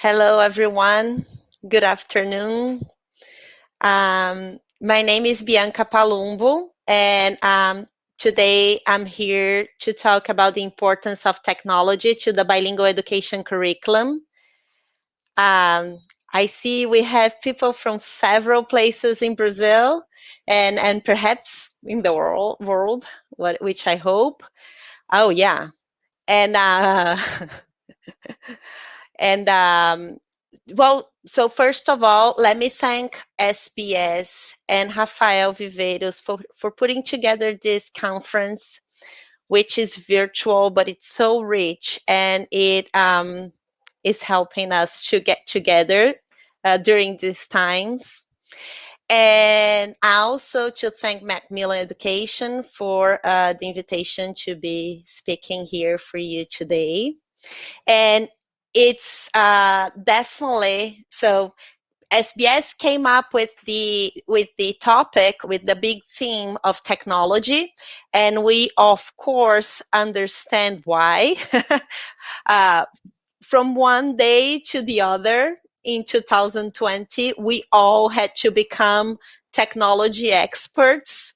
Hello, everyone. Good afternoon. My name is Bianca Palumbo, and today I'm here to talk about the importance of technology to the bilingual education curriculum. Um, I see we have people from several places in Brazil and perhaps in the world, which I hope. Oh, yeah. And And well, so first of all, let me thank SBS and Rafael Viveiros for putting together this conference, which is virtual, but it's so rich and it is helping us to get together during these times. And also to thank Macmillan Education for the invitation to be speaking here for you today. And it's definitely so. SBS came up with the topic, with the big theme of technology, and we of course understand why. uh, from one day to the other in 2020, we all had to become technology experts,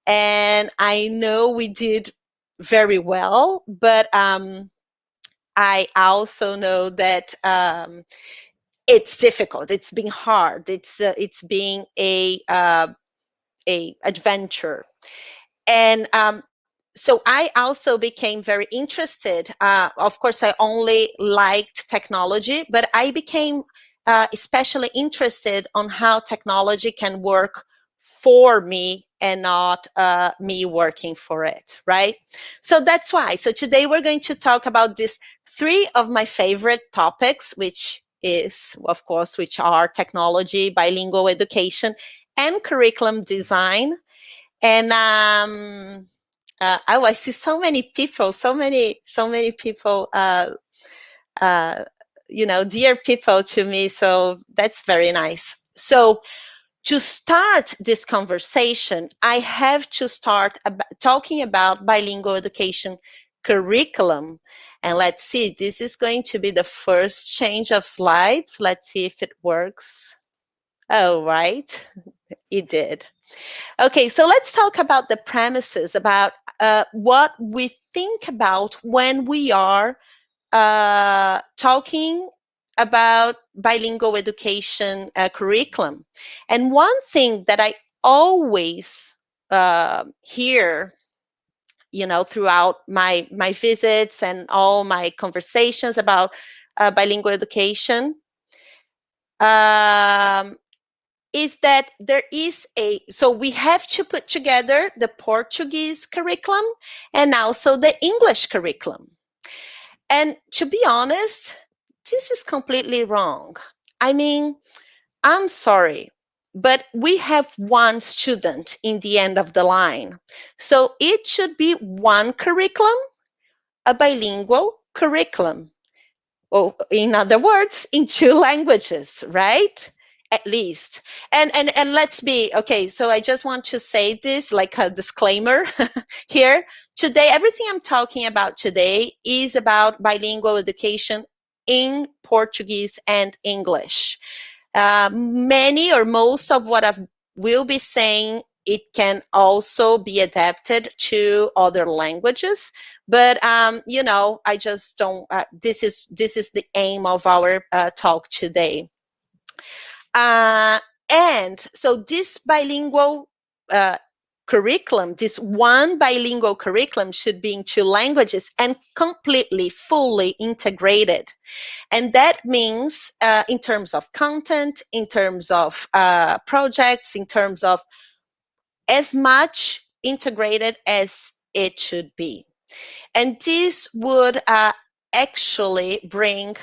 and I know we did very well, but I also know that it's difficult. It's been hard. It's being a adventure, and so I also became very interested. Of course, I only liked technology, but I became especially interested on how technology can work for me and not me working for it, right? So that's why. So today we're going to talk about these three of my favorite topics, of course, which are technology, bilingual education, and curriculum design. And oh, I see so many people, so many people, uh, dear people to me. So that's very nice. So to start this conversation, I have to start talking about bilingual education curriculum. And let's see, this is going to be the first change of slides. Let's see if it works. Oh, right, it did. Okay, so let's talk about the premises, about what we think about when we are talking about bilingual education curriculum. And one thing that I always hear, throughout my visits and all my conversations about bilingual education, um, is that there is so we have to put together the Portuguese curriculum and also the English curriculum. And to be honest, this is completely wrong. I mean, I'm sorry, but we have one student in the end of the line. So it should be one curriculum, a bilingual curriculum. Or in other words, in two languages, right? At least. And let's be okay. So I just want to say this like a disclaimer here. Today, everything I'm talking about today is about bilingual education in Portuguese and English. Many or most of what I will be saying, it can also be adapted to other languages, but I just don't. This is the aim of our talk today. Uh, and so this bilingual uh, curriculum, this one bilingual curriculum, should be in two languages and completely, fully integrated. And that means in terms of content, in terms of projects, in terms of as much integrated as it should be. And this would actually bring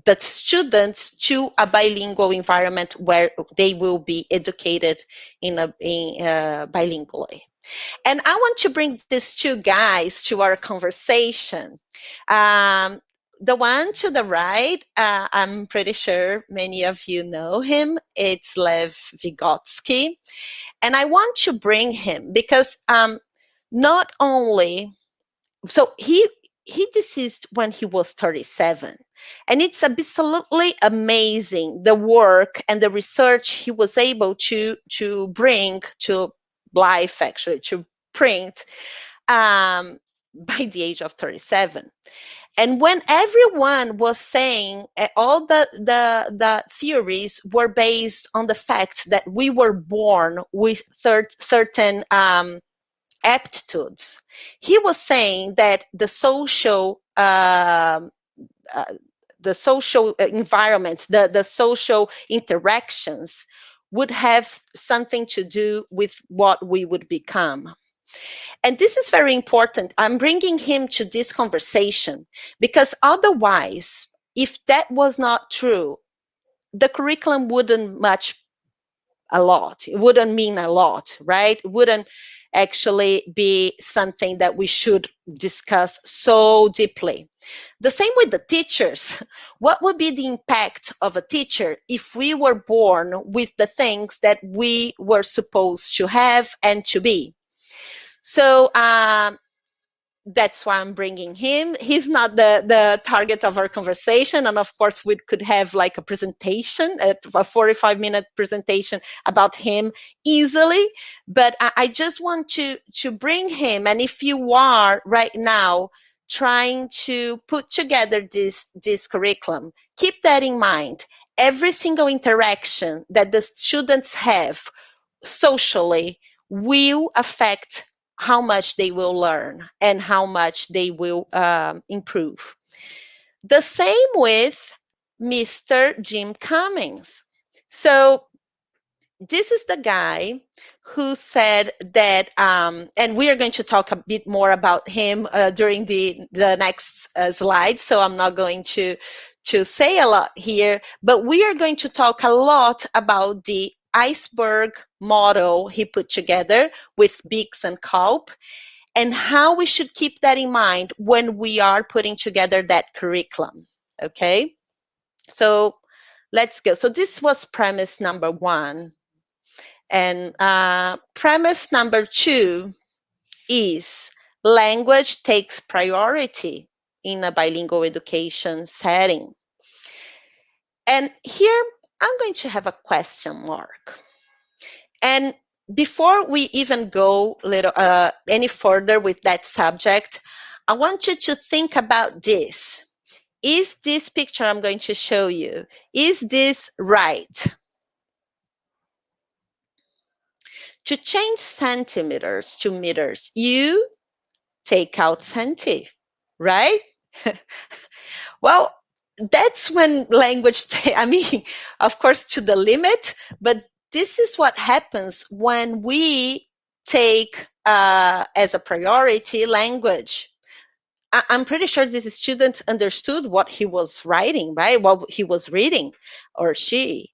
the students to a bilingual environment where they will be educated bilingually. And I want to bring these two guys to our conversation. Um, the one to the right, I'm pretty sure many of you know him. It's Lev Vygotsky. And I want to bring him because not only, so he deceased when he was 37. And it's absolutely amazing the work and the research he was able to bring to life, actually, to print by the age of 37. And when everyone was saying all the theories were based on the fact that we were born with certain aptitudes, he was saying that uh, the social environments, the social interactions would have something to do with what we would become. And this is very important. I'm bringing him to this conversation because otherwise, if that was not true, the curriculum wouldn't much a lot. It wouldn't mean a lot, right? It wouldn't actually be something that we should discuss so deeply. The same with the teachers. What would be the impact of a teacher if we were born with the things that we were supposed to have and to be? So that's why I'm bringing him. He's not the target of our conversation. And of course, we could have like a presentation, a 45-minute presentation about him easily. But I just want to bring him. And if you are right now trying to put together this curriculum, keep that in mind. Every single interaction that the students have socially will affect how much they will learn and how much they will improve. The same with Mr. Jim Cummings. So this is the guy who said that, and we are going to talk a bit more about him during the next slide, so I'm not going to say a lot here, but we are going to talk a lot about the iceberg model he put together with Bix and Kalp, and how we should keep that in mind when we are putting together that curriculum. Okay, so let's go. So this was premise number one. And premise number two is language takes priority in a bilingual education setting. And here I'm going to have a question mark. And before we even go any further with that subject, I want you to think about this. Is this picture I'm going to show you, is this right? To change centimeters to meters, you take out centi, right? Well, that's when language, I mean, of course, to the limit, but this is what happens when we take as a priority language. I'm pretty sure this student understood what he was writing, right? What he was reading, or she.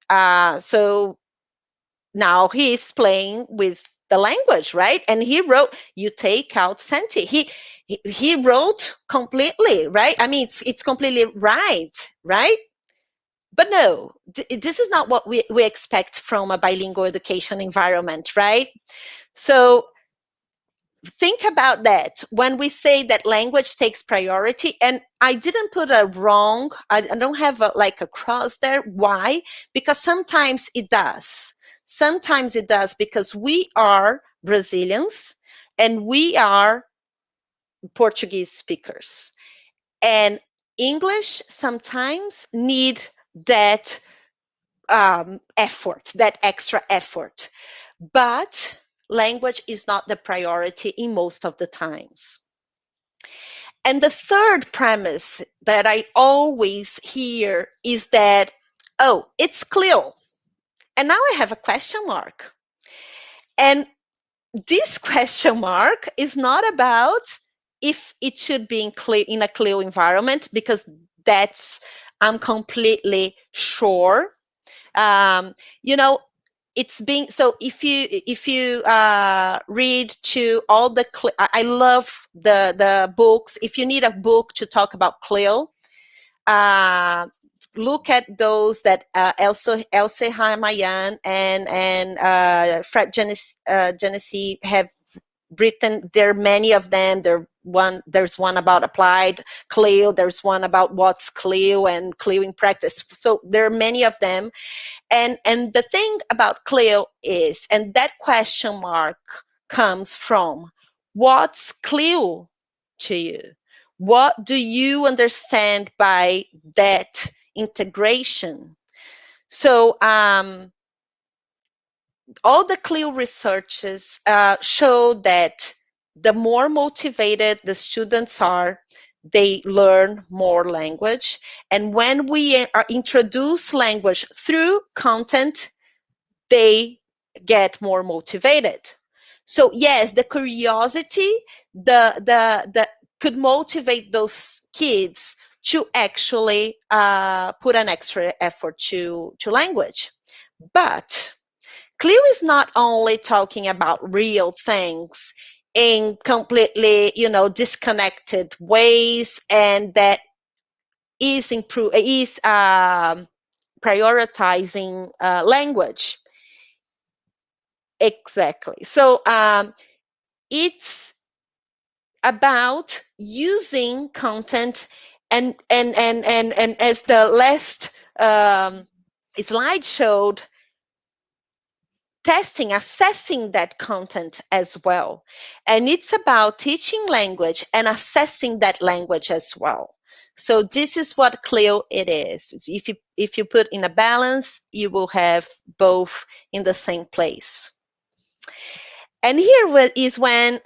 So now he's playing with the language, right? And he wrote, you take out senti. He wrote completely, right? I mean, it's completely right? But no, this is not what we expect from a bilingual education environment, right? So think about that when we say that language takes priority. And I didn't put a wrong, I don't have like a cross there. Why? Because sometimes it does. Sometimes it does, because we are Brazilians and we are Portuguese speakers, and English sometimes need that effort, that extra effort. But language is not the priority in most of the times. And the third premise that I always hear is that, oh, it's CLEO. And now I have a question mark. And this question mark is not about if it should be in a CLEO environment, because that's, I'm completely sure. You know, it's being, so if you read to all the I love the books. If you need a book to talk about CLEO, look at those that Else Hamayan and Fred Genesee have written. There are many of them. They're there's one about applied CLEO, there's one about what's CLEO and CLEO in practice. So there are many of them. And the thing about CLEO is, and that question mark comes from, what's CLEO to you? What do you understand by that integration? So all the CLEO researches show that the more motivated the students are, they learn more language. And when we introduce language through content, they get more motivated. So yes, the curiosity, the could motivate those kids to actually put an extra effort to language. But CLEO is not only talking about real things in completely, disconnected ways, and that is prioritizing language. Exactly. So it's about using content, and as the last slide showed, testing, assessing that content as well. And it's about teaching language and assessing that language as well. So this is what CLEO it is. If you put in a balance, you will have both in the same place. And here is when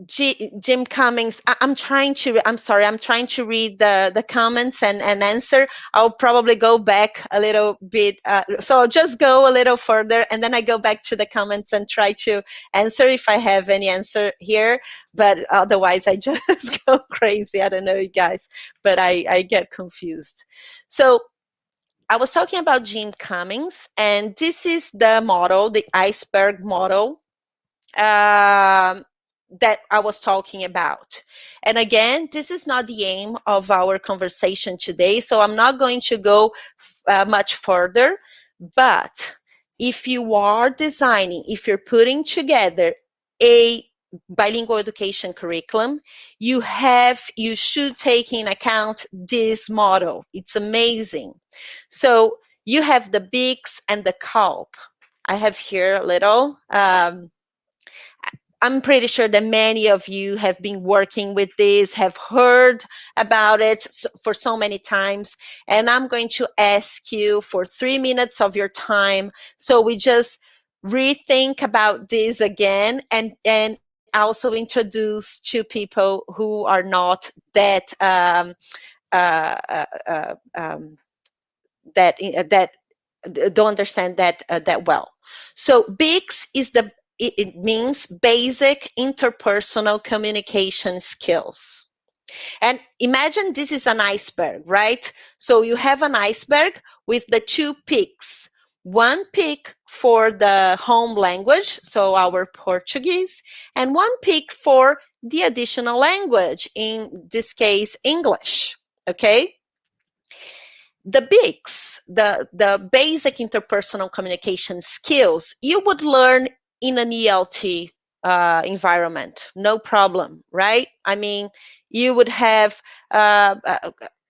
Jim Cummings, I'm sorry, I'm trying to read the comments and answer. I'll probably go back a little bit. So I'll just go a little further, and then I go back to the comments and try to answer if I have any answer here. But otherwise, I just go crazy. I don't know, you guys, but I get confused. So I was talking about Jim Cummings, and this is the model, the Iceberg model, that I was talking about. And again, this is not the aim of our conversation today, so I'm not going to go much further. But if you are designing, if you're putting together a bilingual education curriculum, you should take in account this model. It's amazing. So you have the bigs and the culp. I have here a little. I'm pretty sure that many of you have been working with this, have heard about it for so many times. And I'm going to ask you for 3 minutes of your time. So we just rethink about this again, and also introduce to people who are not that uh, uh, uh, um, that don't understand that well. So BICS is it means basic interpersonal communication skills. And imagine this is an iceberg, right? So you have an iceberg with the two peaks. One peak for the home language, so our Portuguese, and one peak for the additional language, in this case, English. Okay? The bigs, the basic interpersonal communication skills, you would learn in an ELT environment, no problem, right? I mean, you would have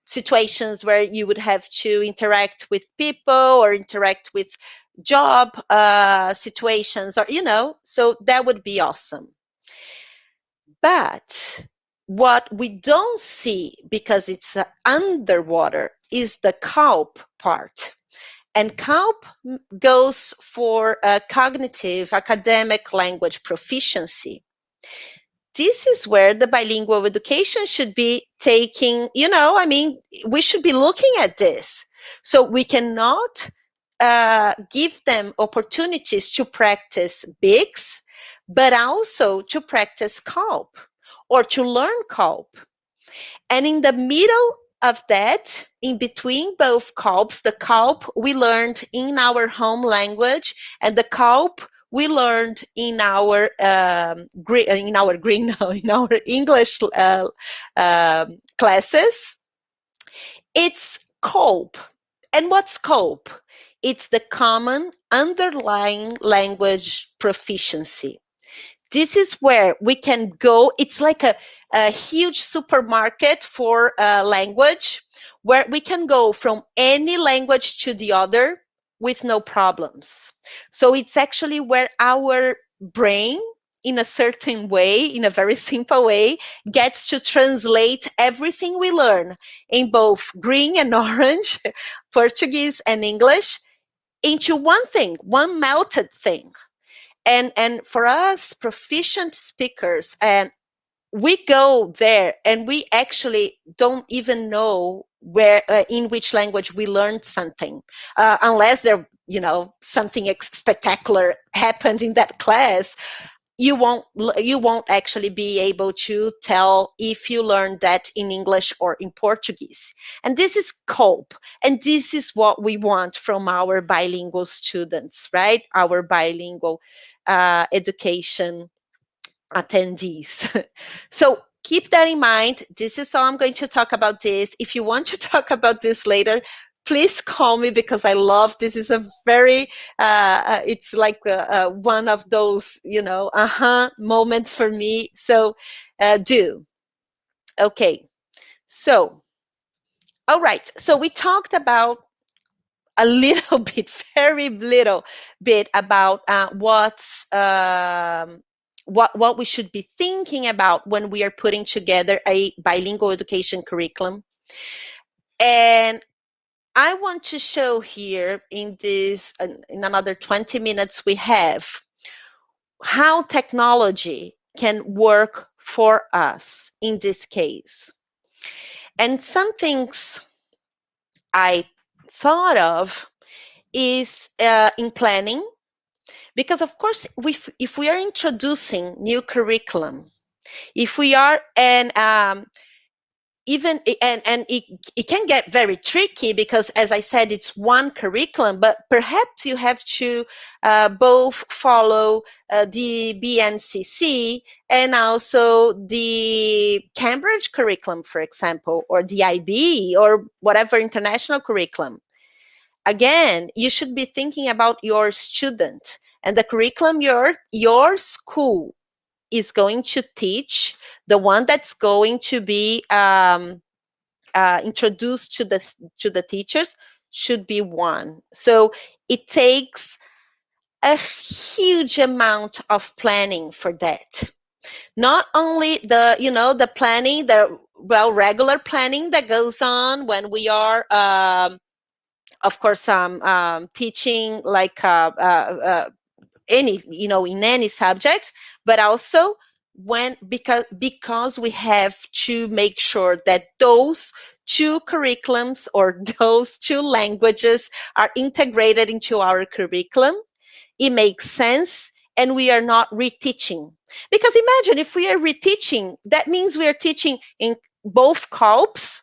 situations where you would have to interact with people or interact with job situations, or so that would be awesome. But what we don't see, because it's underwater, is the CALP part. And CALP goes for cognitive academic language proficiency. This is where the bilingual education should be taking, we should be looking at this. So we cannot give them opportunities to practice bigs, but also to practice CALP or to learn CALP. And in the middle of that, in between both CALPs, the CALP we learned in our home language, and the CALP we learned in our in our English classes, it's COLP. And what's COLP? It's the common underlying language proficiency. This is where we can go. It's like a huge supermarket for language, where we can go from any language to the other with no problems. So it's actually where our brain, in a certain way, in a very simple way, gets to translate everything we learn in both green and orange, Portuguese and English, into one thing, one melted thing. And for us proficient speakers, and we go there and we actually don't even know where, in which language we learned something, unless there, something spectacular happened in that class. You won't actually be able to tell if you learned that in English or in Portuguese. And this is cope, and this is what we want from our bilingual students, right? Our bilingual education attendees. So keep that in mind. This is how I'm going to talk about this. If you want to talk about this later, please call me, because I love this. Is a very it's like one of those moments for me. So do okay. So all right. So we talked about a little bit, very little bit about what we should be thinking about when we are putting together a bilingual education curriculum. And I want to show here in this, in another 20 minutes we have, how technology can work for us in this case. And some things I thought of is in planning, because of course if we are introducing new curriculum, if we are, and even and it can get very tricky, because as I said, it's one curriculum, but perhaps you have to both follow the BNCC and also the Cambridge curriculum, for example, or the IB, or whatever international curriculum. Again, you should be thinking about your student and the curriculum your school is going to teach, the one that's going to be introduced to the teachers, should be one. So it takes a huge amount of planning for that. Not only the planning, the regular planning that goes on when we are of course teaching, like any, in any subject, but also when, because we have to make sure that those two curriculums or those two languages are integrated into our curriculum. It makes sense, and we are not reteaching. Because imagine, if we are reteaching, that means we are teaching in both COPs,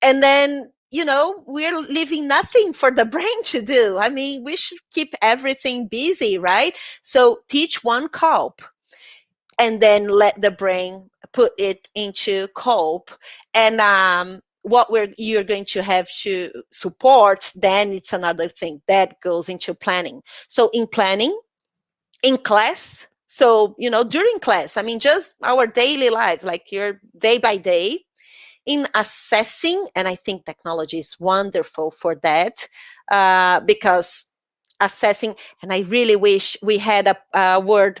and then we're leaving nothing for the brain to do. I mean, we should keep everything busy, right? So teach one COP, and then let the brain put it into COP. And what you're going to have to support, then it's another thing that goes into planning. So in planning, in class, so during class, I mean, just our daily lives, like your day by day, in assessing. And I think technology is wonderful for that, because assessing, and I really wish we had a word,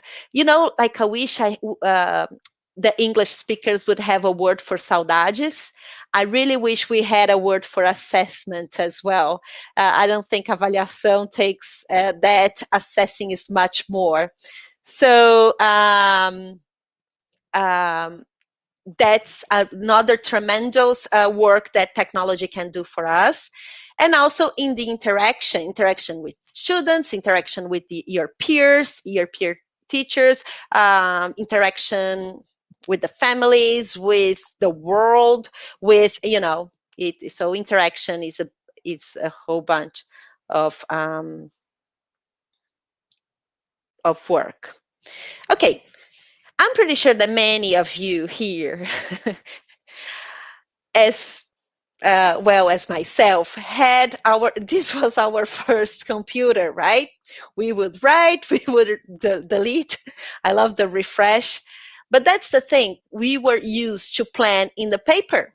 like I wish the English speakers would have a word for saudades. I really wish we had a word for assessment as well. I don't think avaliação takes that. Assessing is much more. So um, that's another tremendous work that technology can do for us. And also in the interaction with students, interaction with your peers, your peer teachers, interaction with the families, with the world, with it. So interaction is a whole bunch of work. Okay, I'm pretty sure that many of you here, as well as myself, had our this was our first computer, right? We would write, we would delete. I love the refresh. But that's the thing. We were used to plan in the paper.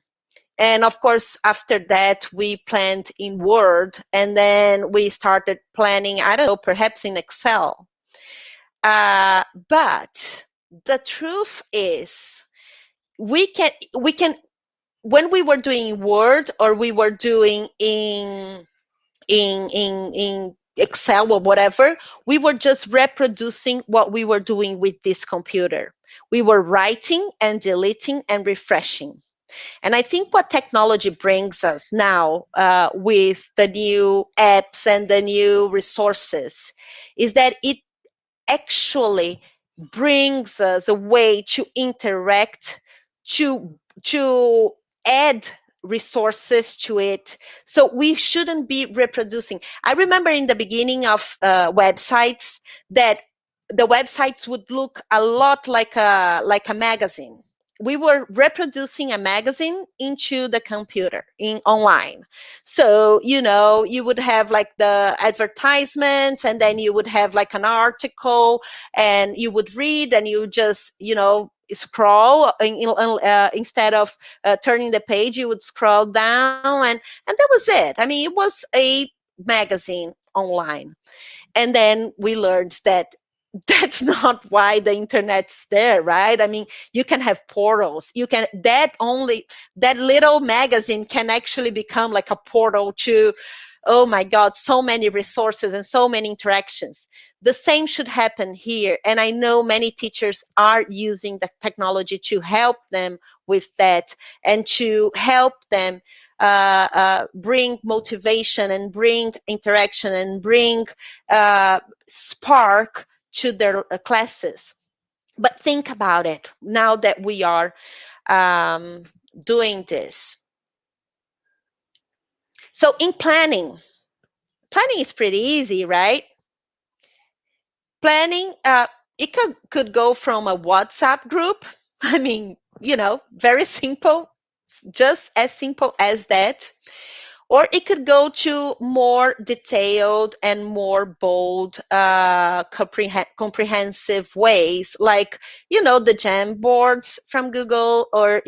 And of course, after that, we planned in Word, and then we started planning, I don't know, perhaps in Excel. But the truth is, we can when we were doing Word or we were doing in Excel or whatever, we were just reproducing what we were doing with this computer. We were writing and deleting and refreshing. And I think what technology brings us now, with the new apps and the new resources, is that it actually brings us a way to interact, to add resources to it. So we shouldn't be reproducing. I remember in the beginning of websites that the websites would look a lot like a magazine. We were reproducing a magazine into the computer in online. So, you would have like the advertisements, and then you would have like an article, and you would read, and you just, scroll instead of turning the page, you would scroll down, and that was it. I mean, it was a magazine online. And then we learned that that's not why the internet's there, right? I mean, you can have portals. You can that little magazine can actually become like a portal to, oh my God, so many resources and so many interactions. The same should happen here. And I know many teachers are using the technology to help them with that, and to help them bring motivation and bring interaction and bring spark to their classes. But think about it now that we are um, doing this. So in planning is pretty easy, right? Planning, it could go from a WhatsApp group. I mean, very simple, just as simple as that. Or it could go to more detailed and more bold, comprehensive ways, like, the Jam boards from Google, or,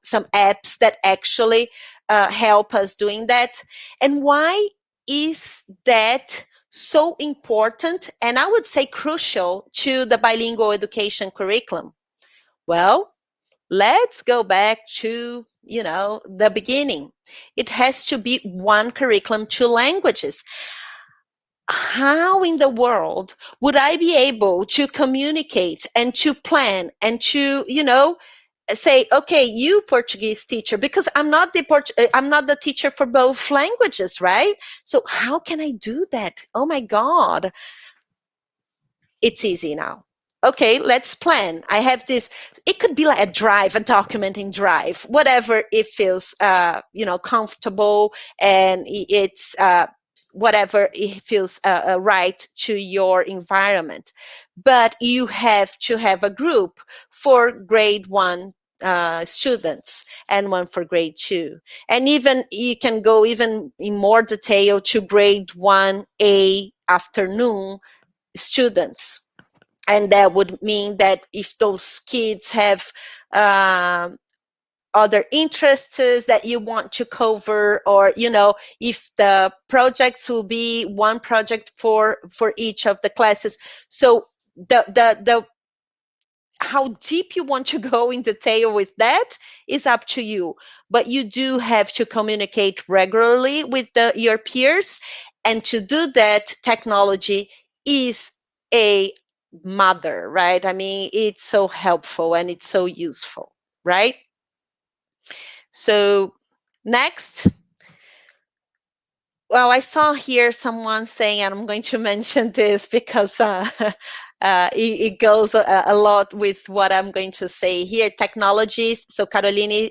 some apps that actually help us doing that. And why is that so important, and I would say crucial, to the bilingual education curriculum? Well, let's go back to, the beginning. It has to be one curriculum, two languages. How in the world would I be able to communicate and to plan and to, say, okay, you Portuguese teacher, because I'm not the teacher for both languages, right? So how can I do that? Oh my God, it's easy now. Okay, let's plan. I have this. It could be like a drive, a documenting drive, whatever it feels, comfortable, and it's whatever it feels right to your environment. But you have to have a group for grade one students and one for grade two, and even you can go even in more detail to grade 1A afternoon students. And that would mean that if those kids have um, other interests that you want to cover, or if the projects will be one project for each of the classes. So the how deep you want to go in detail with that is up to you, but you do have to communicate regularly with your peers. And to do that, technology is a mother, right? I mean, it's so helpful and it's so useful, right? So next, well, I saw here someone saying, and I'm going to mention this because it goes a lot with what I'm going to say here. Technologies. So Caroline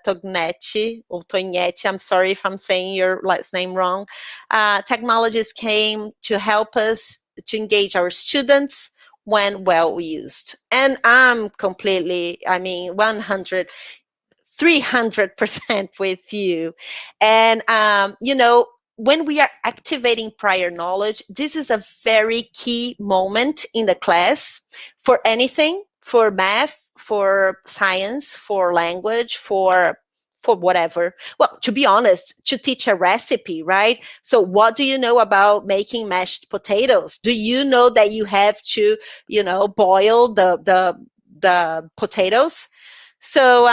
Tognetti, or Tognetti, I'm sorry if I'm saying your last name wrong. Technologies came to help us to engage our students when well used. And I'm completely, I mean, 100 300% with you. And, when we are activating prior knowledge, this is a very key moment in the class for anything, for math, for science, for language, for whatever. Well, to be honest, to teach a recipe, right? So what do you know about making mashed potatoes? Do you know that you have to, boil the potatoes? So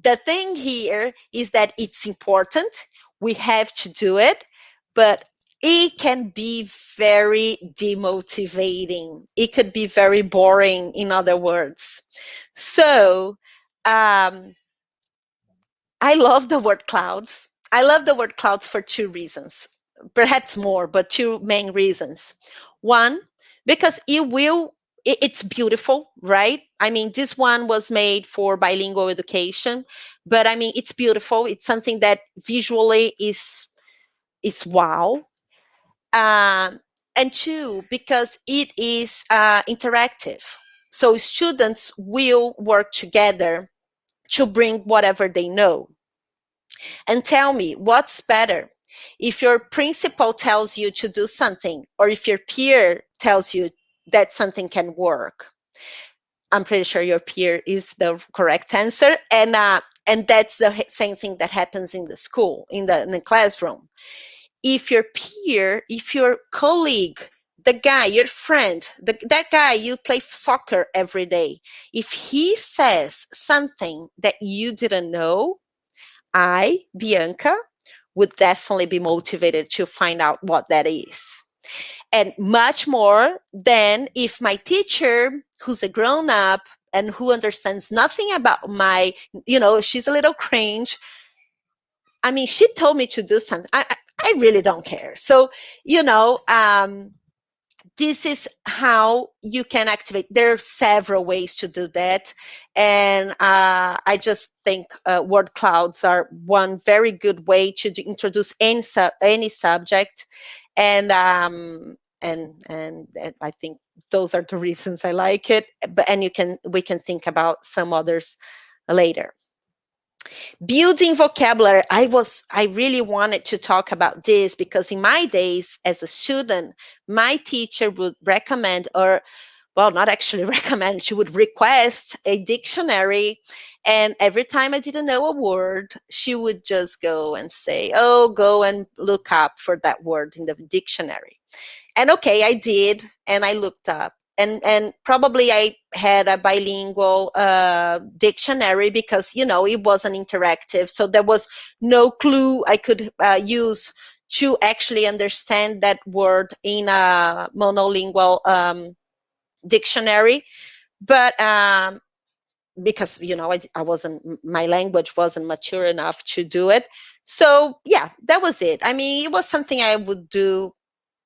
the thing here is that it's important. We have to do it, but it can be very demotivating. It could be very boring, in other words. So, um, I love the word clouds. I love the word clouds for two reasons, perhaps more, but two main reasons. One, because it's beautiful, right? I mean, this one was made for bilingual education, but I mean, it's beautiful. It's something that visually is wow. Um, and two, because it is interactive. So students will work together to bring whatever they know. And tell me, what's better? If your principal tells you to do something, or if your peer tells you that something can work? I'm pretty sure your peer is the correct answer. And that's the same thing that happens in the school, in the classroom. If your peer, if your colleague, the guy, your friend, that guy you play soccer every day, if he says something that you didn't know, I, Bianca, would definitely be motivated to find out what that is. And much more than if my teacher, who's a grown up and who understands nothing about she's a little cringe. I mean, she told me to do something. I really don't care. So, you know, um, this is how you can activate. There are several ways to do that. And I just think word clouds are one very good way to introduce any subject. And I think those are the reasons I like it. But and we can think about some others later. Building vocabulary, I really wanted to talk about this because in my days as a student, my teacher would recommend, or well, not actually recommend, she would request a dictionary. And every time I didn't know a word, she would just go and say, oh, go and look up for that word in the dictionary. And okay, I did, and I looked up, and probably I had a bilingual dictionary because it wasn't interactive, so there was no clue I could use to actually understand that word in a monolingual dictionary. But because I wasn't, my language wasn't mature enough to do it. So yeah, that was it. I mean, it was something I would do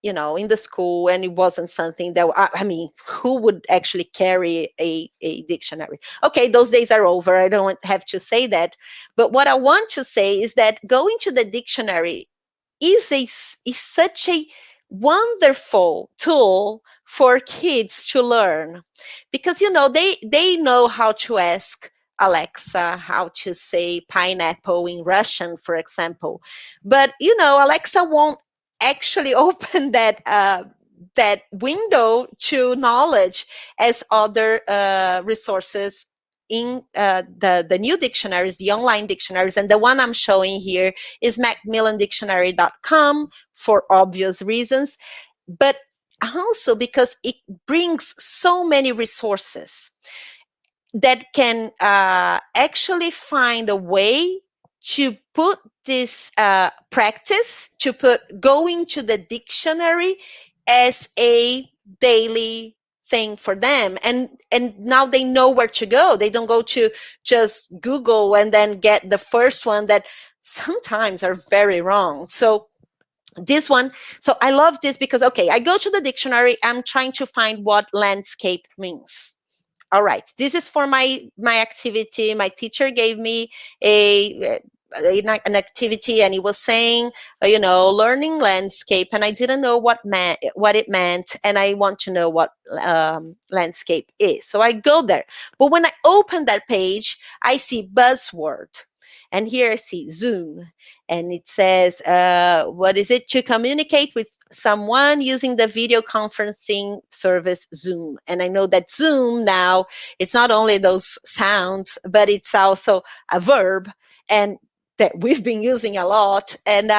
in the school, and it wasn't something that I mean, who would actually carry a dictionary? Okay, those days are over. I don't have to say that. But what I want to say is that going to the dictionary is such a wonderful tool for kids to learn, because they know how to ask Alexa how to say pineapple in Russian, for example. But Alexa won't actually open that window to knowledge as other resources in the new dictionaries, the online dictionaries. And the one I'm showing here is macmillandictionary.com for obvious reasons, but also because it brings so many resources that can actually find a way to put this practice, to put going to the dictionary as a daily thing for them. And now they know where to go. They don't go to just Google and then get the first one that sometimes are very wrong. So this one, so I love this because, okay, I go to the dictionary, I'm trying to find what landscape means. All right, this is for my activity. My teacher gave me an activity, and it was saying, learning landscape, and I didn't know what it meant, and I want to know what landscape is. So I go there. But when I open that page, I see buzzword. And here I see Zoom. And it says, what is it? To communicate with someone using the video conferencing service Zoom. And I know that Zoom now, it's not only those sounds, but it's also a verb. And that we've been using a lot, and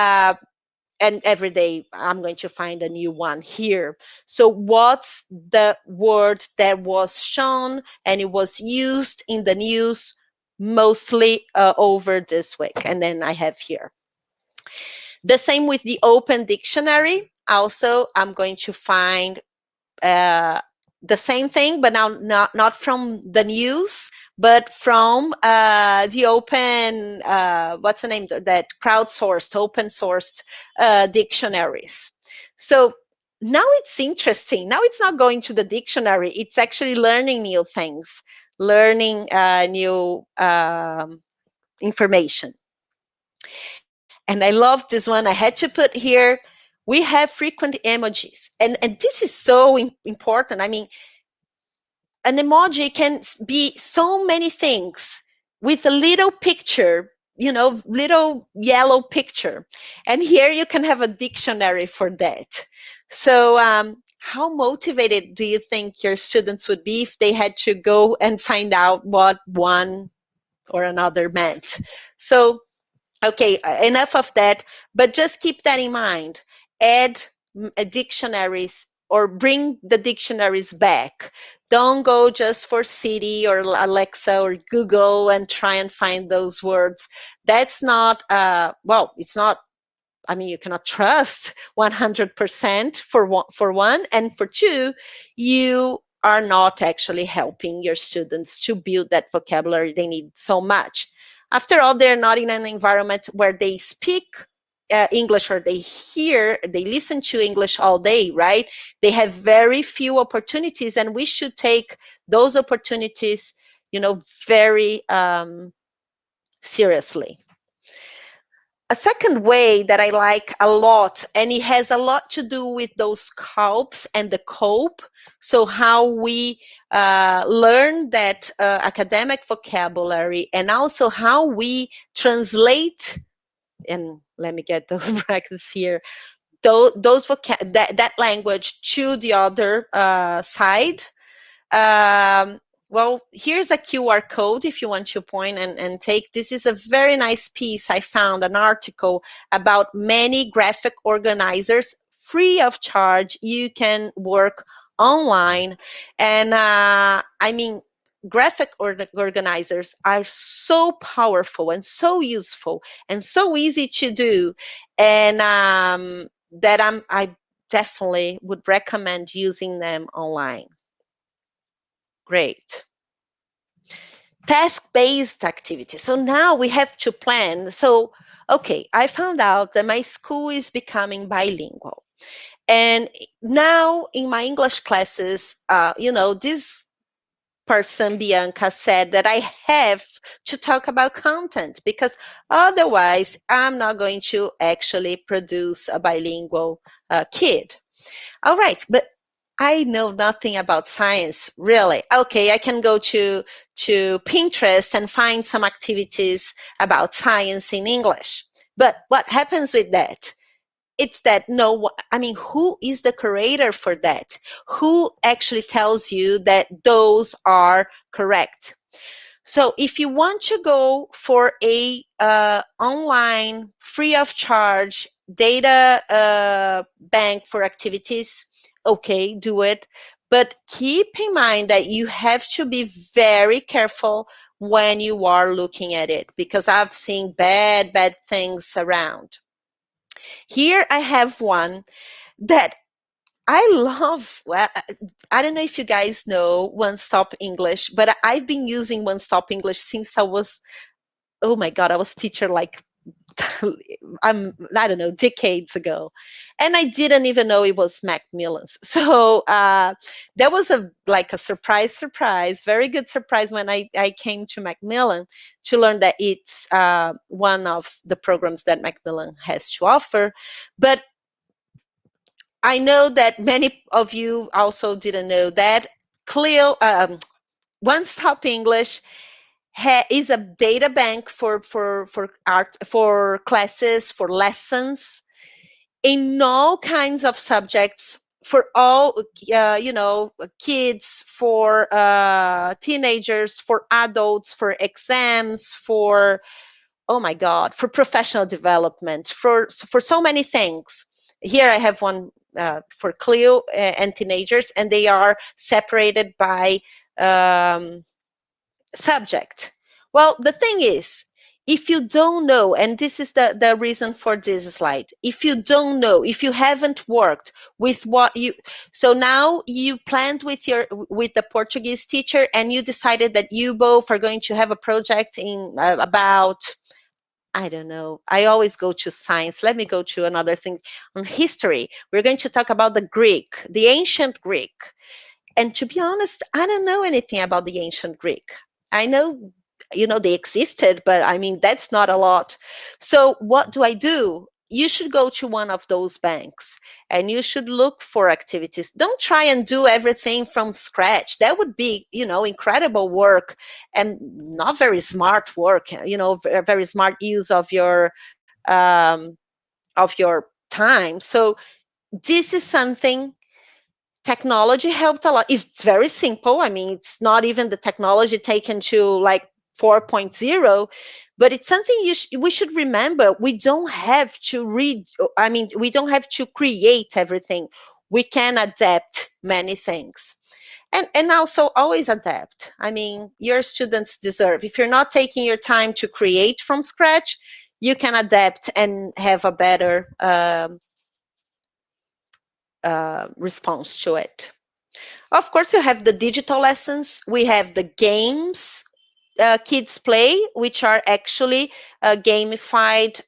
every day I'm going to find a new one here. So what's the word that was shown and it was used in the news mostly over this week? And then I have here the same with the open dictionary. Also, I'm going to find uh, the same thing, but now not from the news, but from the open, what's the name, that crowdsourced, open sourced dictionaries. So now it's interesting. Now it's not going to the dictionary, it's actually learning new things, learning new information. And I love this one. I had to put here, we have frequent emojis. And this is so important. I mean, an emoji can be so many things with a little picture, little yellow picture. And here you can have a dictionary for that. So, how motivated do you think your students would be if they had to go and find out what one or another meant? So, okay, enough of that, but just keep that in mind. Add dictionaries or bring the dictionaries back. Don't go just for Siri or Alexa or Google and try and find those words. That's not, well, it's not, I mean, you cannot trust 100% for one, and for two, you are not actually helping your students to build that vocabulary they need so much. After all, they're not in an environment where they speak English, or they listen to English all day, right? They have very few opportunities, and we should take those opportunities, very seriously. A second way that I like a lot, and it has a lot to do with those COPs and the COPE. So how we learn that academic vocabulary, and also how we translate, and let me get those brackets here, that language to the other side. um, well, here's a QR code if you want to point and take. This is a very nice piece. I found an article about many graphic organizers free of charge. You can work online. And I mean, graphic organizers are so powerful and so useful and so easy to do. And that I definitely would recommend using them online. Great. Task-based activity. So now we have to plan. So, okay, I found out that my school is becoming bilingual. And now in my English classes, this person, Bianca, said that I have to talk about content, because otherwise I'm not going to actually produce a bilingual kid. All right, but I know nothing about science, really. Okay, I can go to Pinterest and find some activities about science in English. But what happens with that? It's that I mean, who is the curator for that? Who actually tells you that those are correct? So if you want to go for a online, free of charge data bank for activities, okay, do it. But keep in mind that you have to be very careful when you are looking at it, because I've seen bad things around. Here I have one that I love. Well, I don't know if you guys know One Stop English, but I've been using One Stop English since I was, oh my God, I was teacher like I don't know, decades ago, and I didn't even know it was Macmillan's. So that was a like a surprise, very good surprise when I came to Macmillan to learn that it's one of the programs that Macmillan has to offer. But I know that many of you also didn't know that CLEO, One Stop English, is a data bank for art, for classes, for lessons in all kinds of subjects, for all kids, for teenagers, for adults, for exams, for, oh my god, for professional development, for so many things. Here I have one for CLEO and teenagers, and they are separated by um, subject. Well, the thing is, if you don't know, and this is the reason for this slide, if you don't know, if you haven't worked with what you, so now you planned with the Portuguese teacher, and you decided that you both are going to have a project in about, I don't know. I always go to science. Let me go to another thing on history. We're going to talk about the Greek, the ancient Greek. And to be honest, I don't know anything about the ancient Greek. I know, they existed, but I mean, that's not a lot. So what do I do? You should go to one of those banks and you should look for activities. Don't try and do everything from scratch. That would be, incredible work and not very smart work, very smart use of your time. So this is something technology helped a lot. It's very simple. I mean, it's not even the technology taken to like 4.0, but it's something we should remember. We don't have to read, I mean, we don't have to create everything. We can adapt many things. And also always adapt. I mean, your students deserve, if you're not taking your time to create from scratch, you can adapt and have a better response to it. Of course, you have the digital lessons. We have the games kids play, which are actually gamified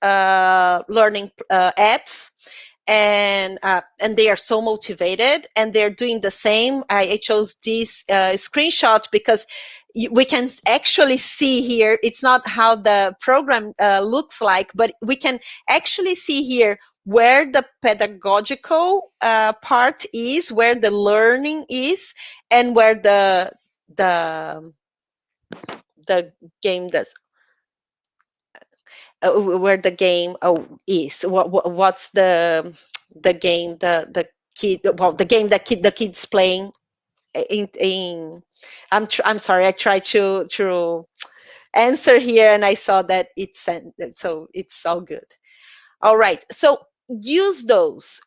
learning apps, and they are so motivated, and they're doing the same. I chose this screenshot because we can actually see here. It's not how the program looks like, but we can actually see here where the pedagogical part is, where the learning is, and where the the game does where the game is what's the game the kid well the game that the kids playing in I'm sorry, I tried to answer here and I saw that it's sent, so it's all good. All right, so use those.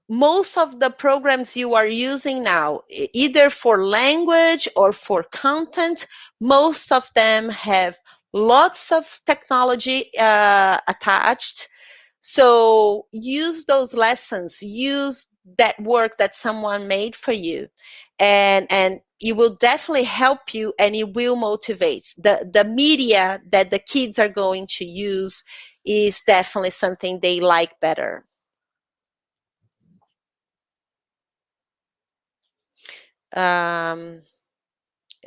Most of the programs you are using now, either for language or for content, most of them have lots of technology attached. So use those lessons, use that work that someone made for you, and it will definitely help you, and it will motivate. The media that the kids are going to use is definitely something they like better. Um,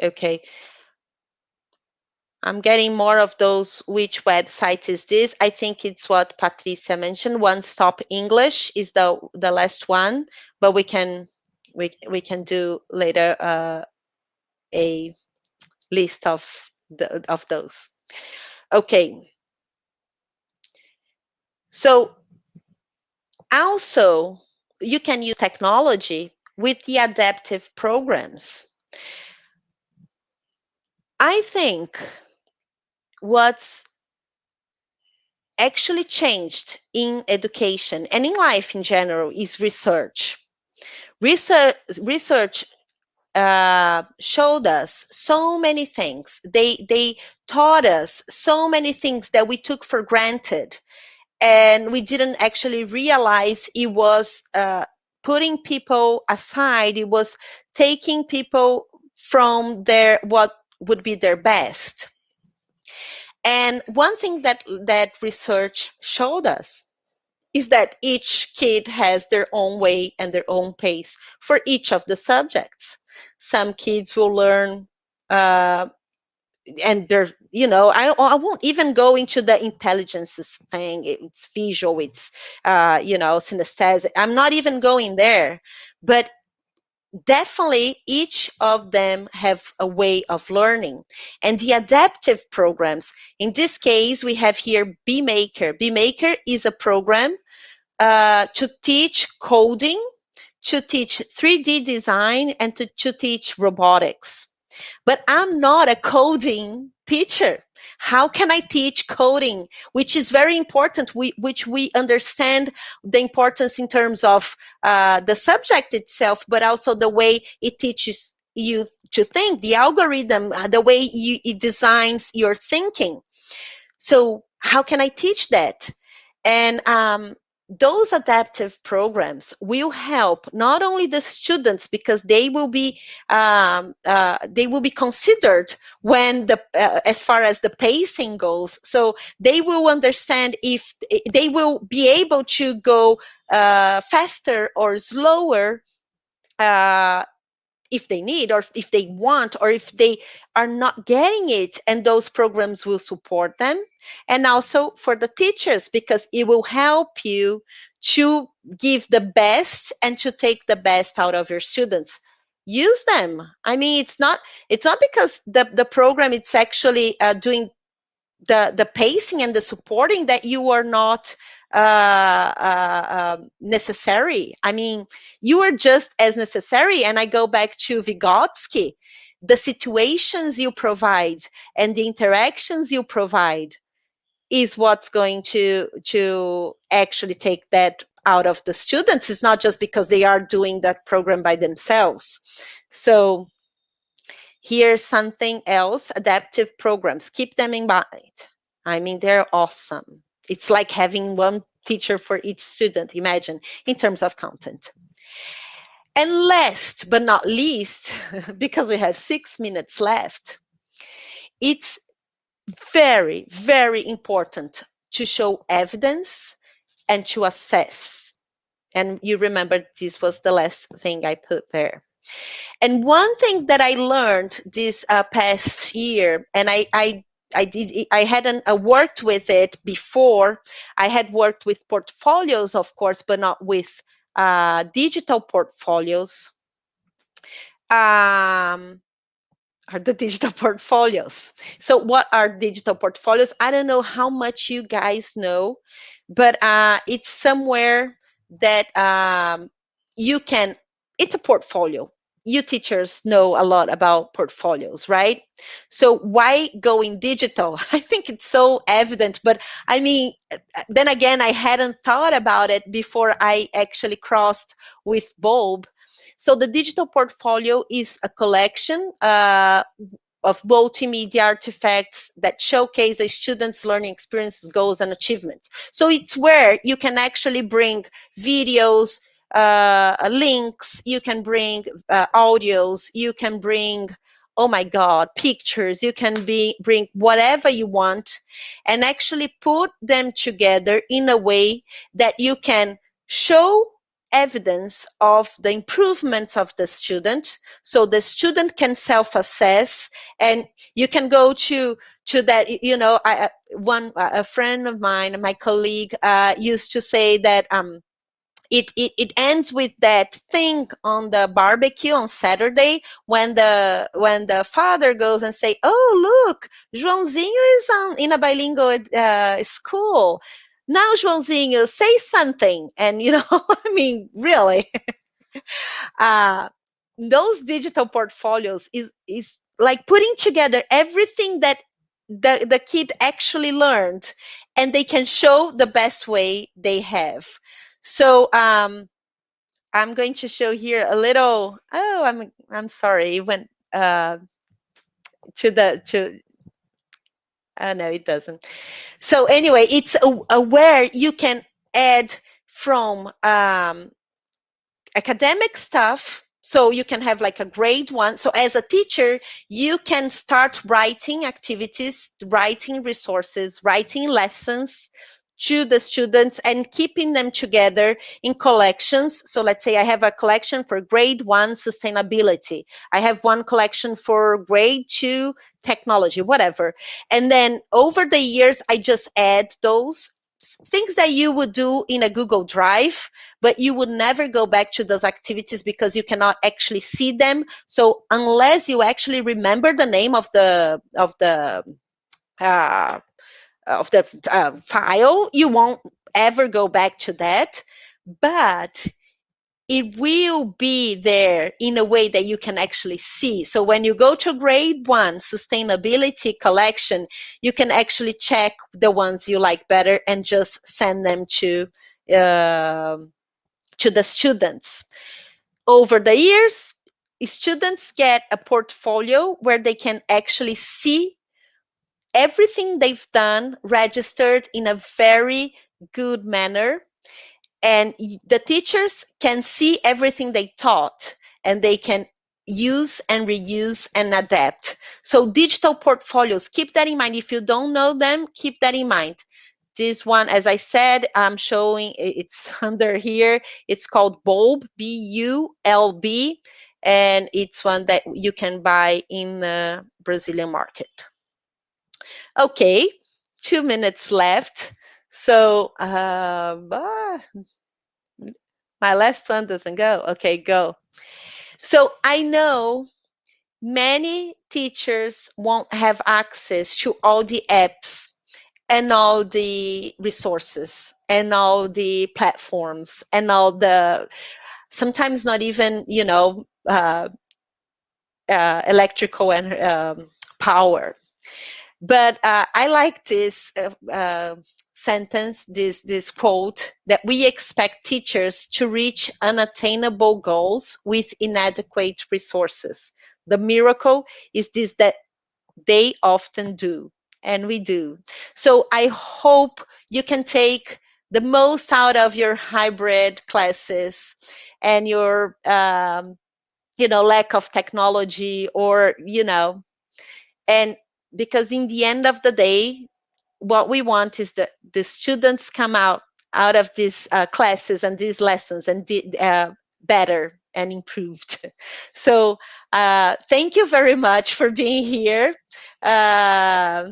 okay, I'm getting more of those. Which website is this? I think it's what Patricia mentioned. One Stop English is the last one, but we can do later a list of those. Okay, so also you can use technology with the adaptive programs. I think what's actually changed in education and in life in general is research. Research showed us so many things. They taught us so many things that we took for granted, and we didn't actually realize it was putting people aside. It was taking people from their what would be their best. And one thing that research showed us is that each kid has their own way and their own pace for each of the subjects. Some kids will learn, uh, and they're, I won't even go into the intelligences thing. It's visual, it's, synesthetic. I'm not even going there. But definitely each of them have a way of learning. And the adaptive programs, in this case, we have here BMaker. BMaker is a program to teach coding, to teach 3D design, and to teach robotics. But I'm not a coding teacher. How can I teach coding, which is very important, which we understand the importance in terms of the subject itself, but also the way it teaches you to think, the algorithm, the way it designs your thinking. So how can I teach that? And those adaptive programs will help not only the students, because they will be considered when as far as the pacing goes. So they will understand if they will be able to go faster or slower, uh, if they need, or if they want, or if they are not getting it, and those programs will support them. And also for the teachers, because it will help you to give the best and to take the best out of your students. Use them. I mean, it's not because the program, it's actually doing the pacing and the supporting, that you are not necessary. I mean, you are just as necessary. And I go back to Vygotsky. The situations you provide and the interactions you provide is what's going to actually take that out of the students. It's not just because they are doing that program by themselves. So here's something else: adaptive programs. Keep them in mind. I mean, they're awesome. It's like having one teacher for each student, imagine, in terms of content. And last but not least, because we have 6 minutes left, it's very, very important to show evidence and to assess. And you remember this was the last thing I put there. And one thing that I learned this past year, and I hadn't worked with it before. I had worked with portfolios, of course, but not with digital portfolios. Um, are the digital portfolios. So what are digital portfolios? I don't know how much you guys know, but it's somewhere that you can, it's a portfolio. You teachers know a lot about portfolios, right? So why going digital? I think it's so evident, but I mean, then again, I hadn't thought about it before I actually crossed with Bulb. So the digital portfolio is a collection of multimedia artifacts that showcase a student's learning experiences, goals, and achievements. So it's where you can actually bring videos, links, you can bring audios, you can bring, oh my God, pictures, you can bring whatever you want, and actually put them together in a way that you can show evidence of the improvements of the student, so the student can self-assess. And you can go to that, one a friend of mine, my colleague, used to say that it ends with that thing on the barbecue on Saturday, when the father goes and say, "Oh, look, Joãozinho is in a bilingual school. Now, Joãozinho, say something." And I mean, really, uh, those digital portfolios is like putting together everything that the kid actually learned, and they can show the best way they have. So I'm going to show here a little. Oh, I'm sorry. It went to the to. Oh no, it doesn't. So anyway, it's where you can add from academic stuff So you can have like a grade one. So as a teacher, you can start writing activities, writing resources, writing lessons to the students and keeping them together in collections. So let's say I have a collection for grade one sustainability. I have one collection for grade two technology, whatever. And then over the years, I just add those things that you would do in a Google Drive, but you would never go back to those activities because you cannot actually see them. So unless you actually remember the name uh, of the file, you won't ever go back to that. But it will be there in a way that you can actually see. So when you go to grade one sustainability collection, you can actually check the ones you like better and just send them uh, to the students. Over the years, students get a portfolio where they can actually see everything they've done registered in a very good manner, and the teachers can see everything they taught, and they can use and reuse and adapt. So digital portfolios, keep that in mind. If you don't know them, keep that in mind. This one, as I said, I'm showing, it's under here. It's called Bulb, Bulb, and it's one that you can buy in the Brazilian market. Okay, 2 minutes left. So my last one doesn't go. Okay, go. So I know many teachers won't have access to all the apps and all the resources and all the platforms and all the, sometimes not even, electrical and power. But I like this sentence, this quote, that we expect teachers to reach unattainable goals with inadequate resources. The miracle is this, that they often do, and we do. So I hope you can take the most out of your hybrid classes and your lack of technology, or and because in the end of the day, what we want is that the students come out of these classes and these lessons and better and improved. So thank you very much for being here. uh,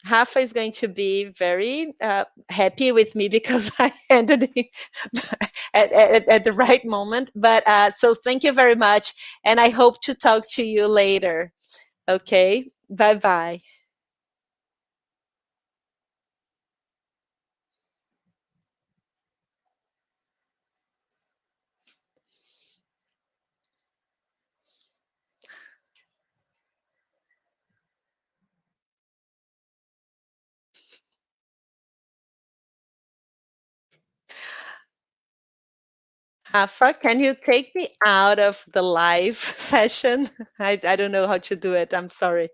Rafa is going to be very happy with me because I ended it at the right moment. But so thank you very much, and I hope to talk to you later. Okay, bye bye. Rafa, can you take me out of the live session? I don't know how to do it. I'm sorry.